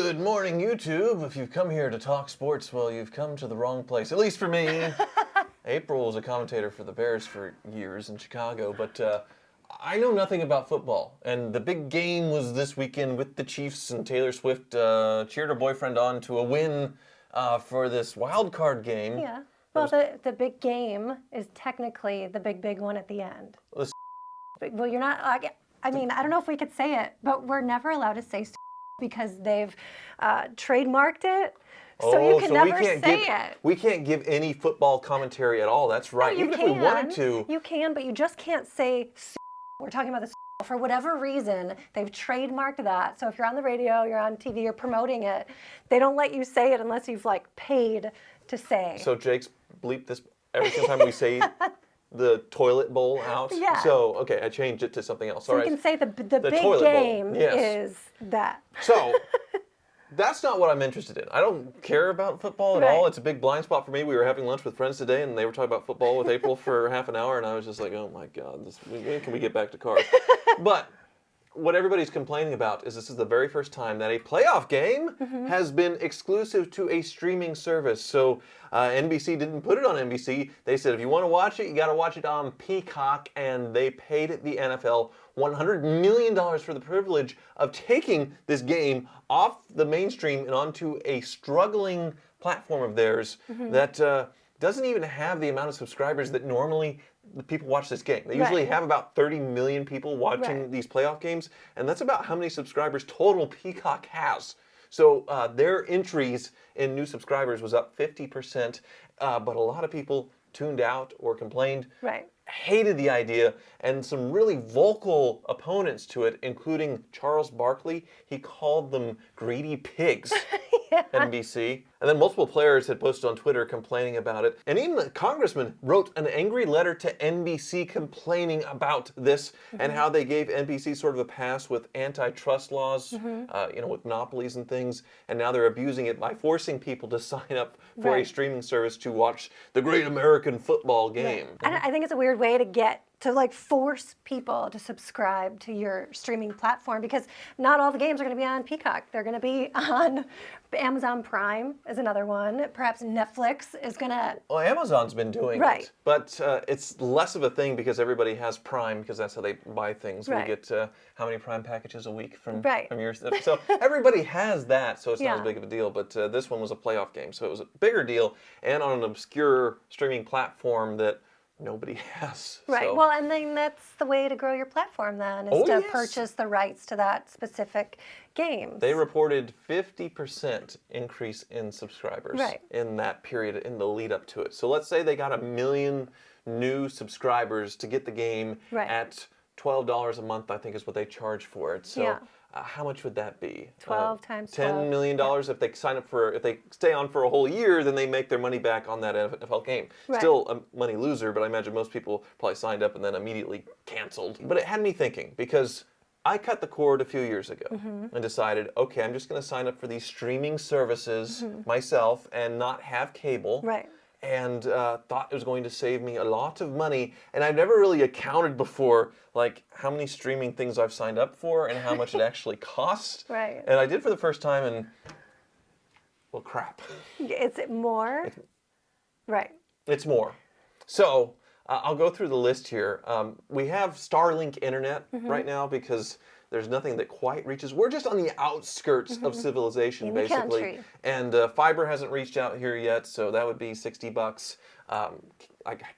Good morning, YouTube. If you've come here to talk sports, well, you've come to the wrong place. At least for me. April was a commentator for the Bears for years in Chicago, but I know nothing about football. And the big game was this weekend with the Chiefs, and Taylor Swift cheered her boyfriend on to a win for this wild card game. Yeah. Well, the big game is technically the big one at the end. Well, you're not, I mean, I don't know if we could say it, but we're never allowed to say because they've trademarked it. So you can never say it. We can't give any football commentary at all. That's right. No, Even if we wanted to. You can, but you just can't say we're talking about the for whatever reason, they've trademarked that. So if you're on the radio, you're on TV, you're promoting it, they don't let you say it unless you've paid to say. So Jake's bleep this every single time we say the toilet bowl out. Yeah. So, okay, I changed it to something else. So all you right. can say the big game is that. So, that's not what I'm interested in. I don't care about football at all. It's a big blind spot for me. We were having lunch with friends today, and they were talking about football with April for half an hour, and I was just like, oh my God, when can we get back to cars? But what everybody's complaining about is this is the very first time that a playoff game has been exclusive to a streaming service. So NBC didn't put it on NBC. They said if you want to watch it, you got to watch it on Peacock, and they paid the NFL $100 million for the privilege of taking this game off the mainstream and onto a struggling platform of theirs that doesn't even have the amount of subscribers that normally the people watch this game. They usually have about 30 million people watching these playoff games, and that's about how many subscribers total Peacock has. So their entries in new subscribers was up 50%, but a lot of people tuned out or complained, hated the idea, and some really vocal opponents to it, including Charles Barkley. He called them greedy pigs. NBC. And then multiple players had posted on Twitter complaining about it. And even the congressman wrote an angry letter to NBC complaining about this and how they gave NBC sort of a pass with antitrust laws, with monopolies and things. And now they're abusing it by forcing people to sign up for a streaming service to watch the great American football game. I think it's a weird way to get to force people to subscribe to your streaming platform, because not all the games are going to be on Peacock. They're going to be on Amazon Prime is another one. Perhaps Netflix is going to... Well, Amazon's been doing it. But it's less of a thing because everybody has Prime, because that's how they buy things. We get how many Prime packages a week from yours. So everybody has that, so it's not as big of a deal. But this one was a playoff game, so it was a bigger deal, and on an obscure streaming platform that nobody has. So. Well, and then that's the way to grow your platform then, is to purchase the rights to that specific game. They reported 50% increase in subscribers in that period, in the lead up to it. So let's say they got 1 million new subscribers to get the game at $12 a month, I think is what they charge for it. So how much would that be? 12 times 12. $10 million. If they sign up if they stay on for a whole year, then they make their money back on that NFL game. Still a money loser, but I imagine most people probably signed up and then immediately canceled. But it had me thinking, because I cut the cord a few years ago and decided, okay, I'm just going to sign up for these streaming services myself and not have cable. And thought it was going to save me a lot of money. And I've never really accounted before, how many streaming things I've signed up for and how much it actually costs. And I did for the first time, and, well, crap. Is it more? It's more. So I'll go through the list here. We have Starlink internet right now because there's nothing that quite reaches. We're just on the outskirts of civilization, basically. And fiber hasn't reached out here yet, so that would be $60.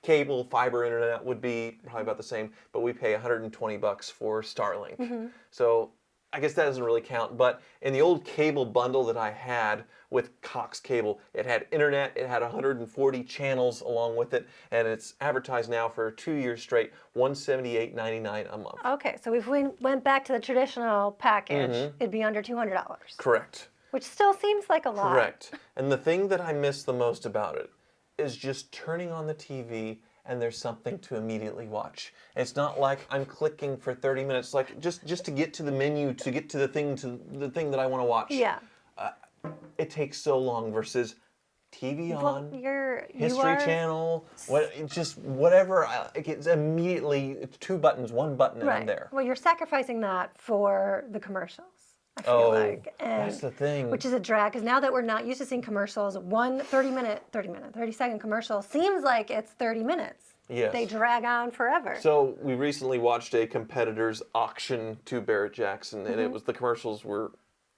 Cable, fiber internet would be probably about the same, but we pay $120 for Starlink. So I guess that doesn't really count, but in the old cable bundle that I had with Cox Cable, it had internet, it had 140 channels along with it, and it's advertised now for 2 years straight, $178.99 a month. Okay, so if we went back to the traditional package, it'd be under $200. Correct. Which still seems like a lot. Correct. And the thing that I miss the most about it is just turning on the TV and there's something to immediately watch. It's not like I'm clicking for 30 minutes, just to get to the menu, to get to the thing that I want to watch. It takes so long versus TV on, History Channel, whatever. It's immediately, it's 2 buttons, 1 button, and I'm there. Well, you're sacrificing that for the commercials. I feel like. And, that's the thing. Which is a drag, because now that we're not used to seeing commercials, one 30-second commercial seems like it's 30 minutes. Yes. They drag on forever. So we recently watched a competitor's auction to Barrett Jackson, and the commercials were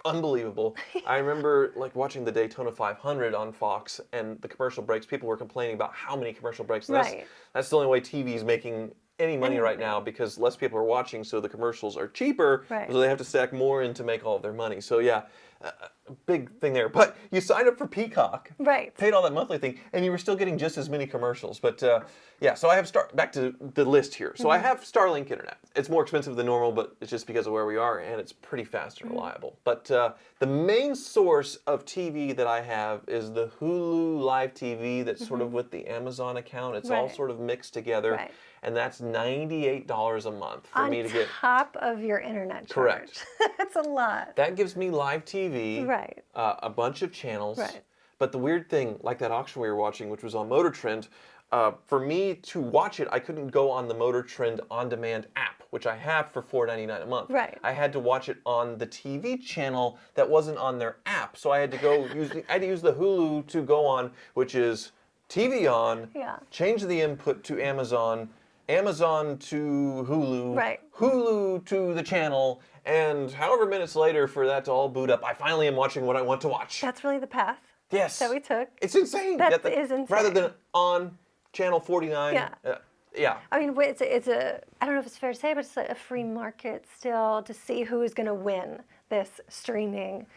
unbelievable. I remember like watching the Daytona 500 on Fox, and the commercial breaks, people were complaining about how many commercial breaks. Right. That's the only way TV is making any money right now, because less people are watching, so the commercials are cheaper, so they have to stack more in to make all of their money. So yeah, a big thing there. But you signed up for Peacock, paid all that monthly thing, and you were still getting just as many commercials. But yeah, so I have back to the list here. So I have Starlink internet. It's more expensive than normal, but it's just because of where we are, and it's pretty fast and reliable. But the main source of TV that I have is the Hulu Live TV that's sort of with the Amazon account. It's all sort of mixed together. And that's $98 a month for me to get. On top of your internet charge. Correct. That's a lot. That gives me live TV, a bunch of channels. But the weird thing, like that auction we were watching, which was on Motor Trend, for me to watch it, I couldn't go on the Motor Trend on-demand app, which I have for $4.99 a month. I had to watch it on the TV channel that wasn't on their app. So I had to go use the Hulu to go on, which is TV on, change the input to Amazon, Amazon to Hulu, Hulu to the channel, and however minutes later for that to all boot up, I finally am watching what I want to watch. That's really the path. Yes. That we took. It's insane. That is insane. Rather than on channel 49. Yeah. I mean, it's a, I don't know if it's fair to say, but it's a free market still to see who's going to win this streaming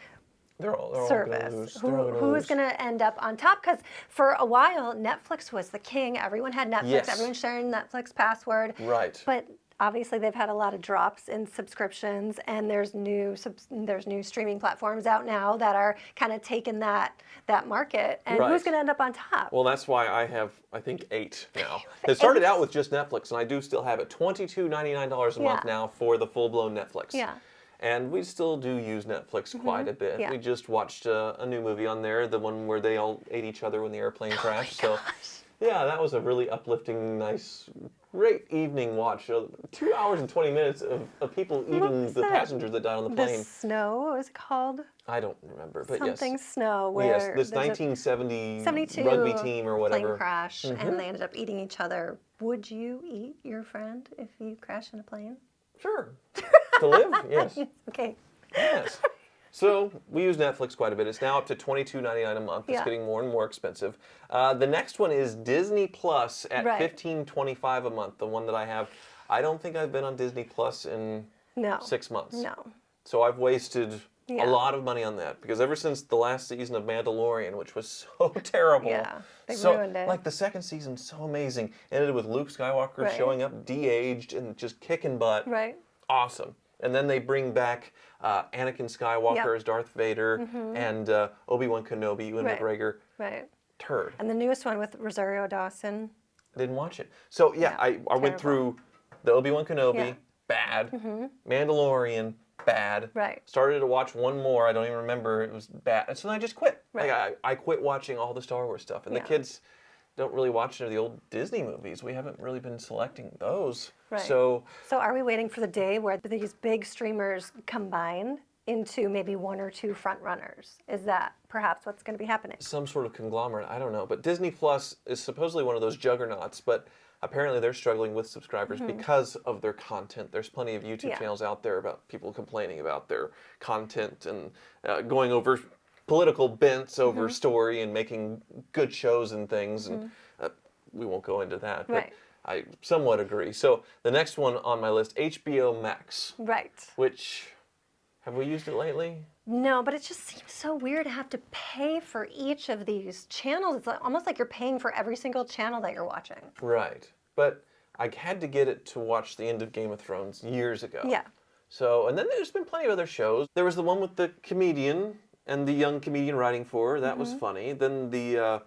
service. Who's going to end up on top? Because for a while, Netflix was the king. Everyone had Netflix. Everyone sharing Netflix password. But obviously, they've had a lot of drops in subscriptions, and there's new streaming platforms out now that are kind of taking that market. And who's going to end up on top? Well, that's why I have, I think, 8 now. It started out with just Netflix, and I do still have it. $22.99 a month now for the full-blown Netflix. And we still do use Netflix quite a bit. We just watched a new movie on there, the one where they all ate each other when the airplane crashed. So, yeah, that was a really uplifting, nice, great evening watch. 2 hours and 20 minutes of people eating the passengers that died on the plane. The Snow, what was it called? I don't remember, but Something Snow, where this 1970 rugby team or whatever. Plane crash, and they ended up eating each other. Would you eat your friend if you crash in a plane? Sure. To live, yes. Okay. Yes. So we use Netflix quite a bit. It's now up to $22.99 a month. It's getting more and more expensive. The next one is Disney Plus at $15.25 a month. The one that I have. I don't think I've been on Disney Plus in 6 months. No. So I've wasted a lot of money on that, because ever since the last season of Mandalorian, which was so terrible. They ruined it. Like the second season, so amazing. Ended with Luke Skywalker showing up de-aged and just kicking butt. Awesome. And then they bring back Anakin Skywalker as Darth Vader and Obi-Wan Kenobi, Ewan McGregor. Turd. And the newest one with Rosario Dawson. Didn't watch it. So yeah, I went through the Obi-Wan Kenobi, bad. Mandalorian, bad. Started to watch one more. I don't even remember. It was bad. So then I just quit. Like, I quit watching all the Star Wars stuff. And the kids don't really watch any of the old Disney movies. We haven't really been selecting those. So are we waiting for the day where these big streamers combine into maybe 1 or 2 front runners? Is that perhaps what's going to be happening? Some sort of conglomerate. I don't know. But Disney Plus is supposedly one of those juggernauts, but apparently they're struggling with subscribers because of their content. There's plenty of YouTube channels out there about people complaining about their content and going over political bents over story and making good shows and things. And we won't go into that. But I somewhat agree. So the next one on my list, HBO Max. Which, have we used it lately? No, but it just seems so weird to have to pay for each of these channels. It's almost like you're paying for every single channel that you're watching. Right. But I had to get it to watch the end of Game of Thrones years ago. So, and then there's been plenty of other shows. There was the one with the comedian and the young comedian writing for her. That was funny. Then the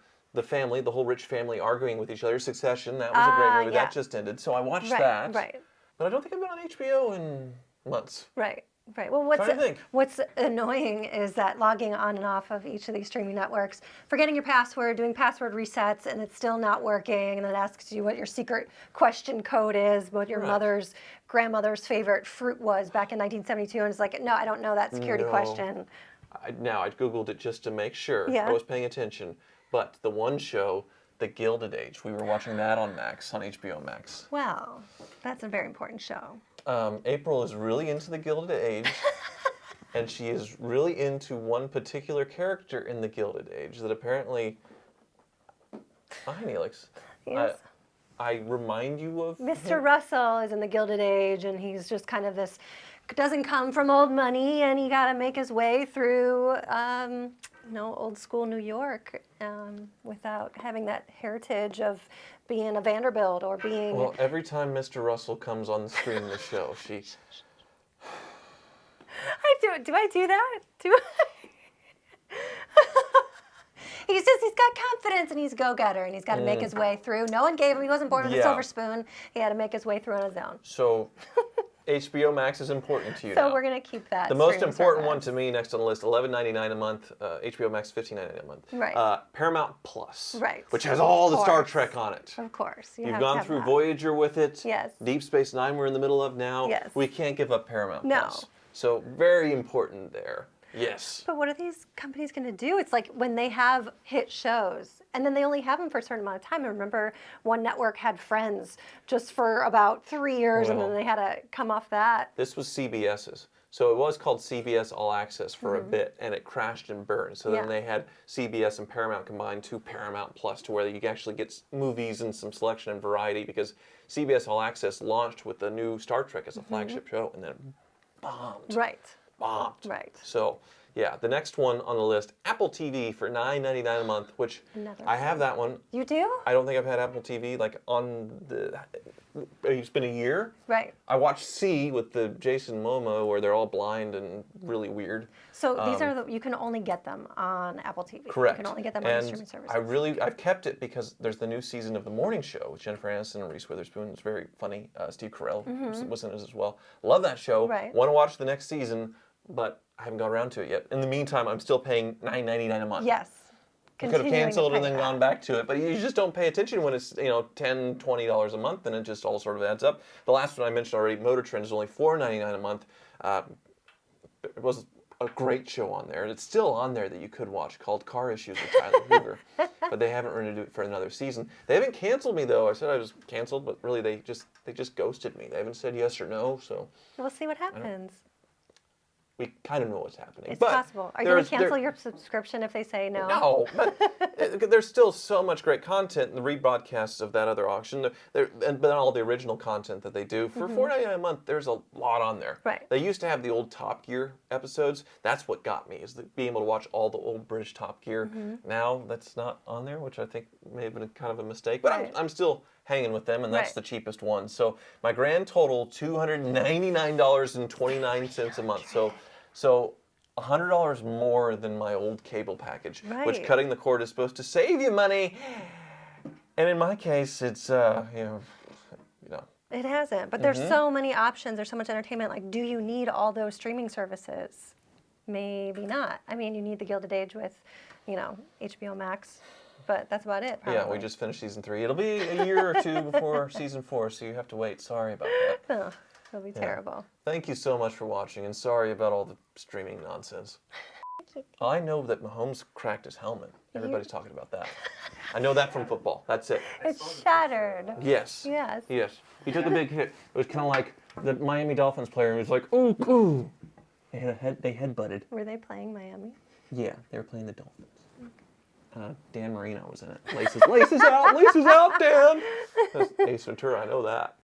family, the whole rich family arguing with each other. Succession, that was a great movie. That just ended. So I watched that. But I don't think I've been on HBO in months. Right. Well, what's annoying is that logging on and off of each of these streaming networks, forgetting your password, doing password resets, and it's still not working, and it asks you what your secret question code is, what your grandmother's favorite fruit was back in 1972, and it's like, no, I don't know that security question. I Googled it just to make sure Yeah. I was paying attention, but the one show, The Gilded Age, we were watching that on HBO Max. Well, that's a very important show. April is really into The Gilded Age, and she is really into one particular character in The Gilded Age that apparently... Hi, Neelix. Yes. I remind you of Mr. Russell is in The Gilded Age, and he's just kind of this, doesn't come from old money, and he got to make his way through, old school New York without having that heritage of being a Vanderbilt or being... Well, every time Mr. Russell comes on the screen in the show, she... Do I do that? He's got confidence, and he's a go-getter, and he's got to make his way through. No one gave him, he wasn't born with a silver spoon. He had to make his way through on his own. So, HBO Max is important to you So now. we're going to keep that. The most important one to me next on the list, $11.99 a month, HBO Max $15.99 a month. Right. Paramount Plus. Right. Which has all the Star Trek on it. Of course. You've gone through Voyager with it. Yes. Deep Space Nine we're in the middle of now. Yes. We can't give up Paramount No. Plus. So very important there. Yes. But what are these companies going to do? It's like when they have hit shows, and then they only have them for a certain amount of time. I remember one network had Friends just for about 3 years, and then they had to come off that. This was CBS's. So it was called CBS All Access for a bit, and it crashed and burned. So then they had CBS and Paramount combined to Paramount Plus, to where you can actually get movies and some selection and variety, because CBS All Access launched with the new Star Trek as a flagship show, and then bombed. Right. Bombed. Right. So, yeah, the next one on the list, Apple TV for $9.99 a month, which I have that one. You do? I don't think I've had Apple TV on the... It's been a year. Right. I watched C with the Jason Momoa, where they're all blind and really weird. So these are you can only get them on Apple TV. Correct. You can only get them on the streaming services. I've kept it because there's the new season of The Morning Show with Jennifer Aniston and Reese Witherspoon. It's very funny. Steve Carell was in it as well. Love that show. Right. Want to watch the next season, but I haven't got around to it yet. In the meantime, I'm still paying $9.99 a month. Yes. You could have canceled and then gone back to it, but you just don't pay attention when it's $10, $20 a month, and it just all sort of adds up. The last one I mentioned already, Motor Trend, is only $4.99 a month. It was a great show on there, and it's still on there that you could watch, called Car Issues with Tyler Hoover, but they haven't renewed it for another season. They haven't canceled me though. I said I was canceled, but really they just ghosted me. They haven't said yes or no, so we'll see what happens. We kind of know what's happening. It's possible. Are you going to cancel your subscription if they say no? No, but there's still so much great content in the rebroadcasts of that other auction, but all the original content that they do. For $4.99 a month, there's a lot on there. Right. They used to have the old Top Gear episodes. That's what got me, is being able to watch all the old British Top Gear. Now that's not on there, which I think may have been kind of a mistake. But I'm still hanging with them, and that's the cheapest one. So my grand total, $299.29 a month. So $100 more than my old cable package, which cutting the cord is supposed to save you money. And in my case, it's It hasn't, but there's so many options. There's so much entertainment. Like, do you need all those streaming services? Maybe not. I mean, you need the Gilded Age with, HBO Max, but that's about it. Probably. Yeah, we just finished season 3. It'll be a year or two before season 4, so you have to wait. Sorry about that. Oh, it'll be terrible. Thank you so much for watching, and sorry about all the streaming nonsense. I know that Mahomes cracked his helmet. Everybody's talking about that. I know that from football. That's it. It's shattered. Yes. Yes. Yes. He took a big hit. It was kind of like the Miami Dolphins player who was like, ooh, ooh. They headbutted. Were they playing Miami? Yeah, they were playing the Dolphins. Dan Marino was in it. Laces out, Dan! That's Ace Ventura, I know that.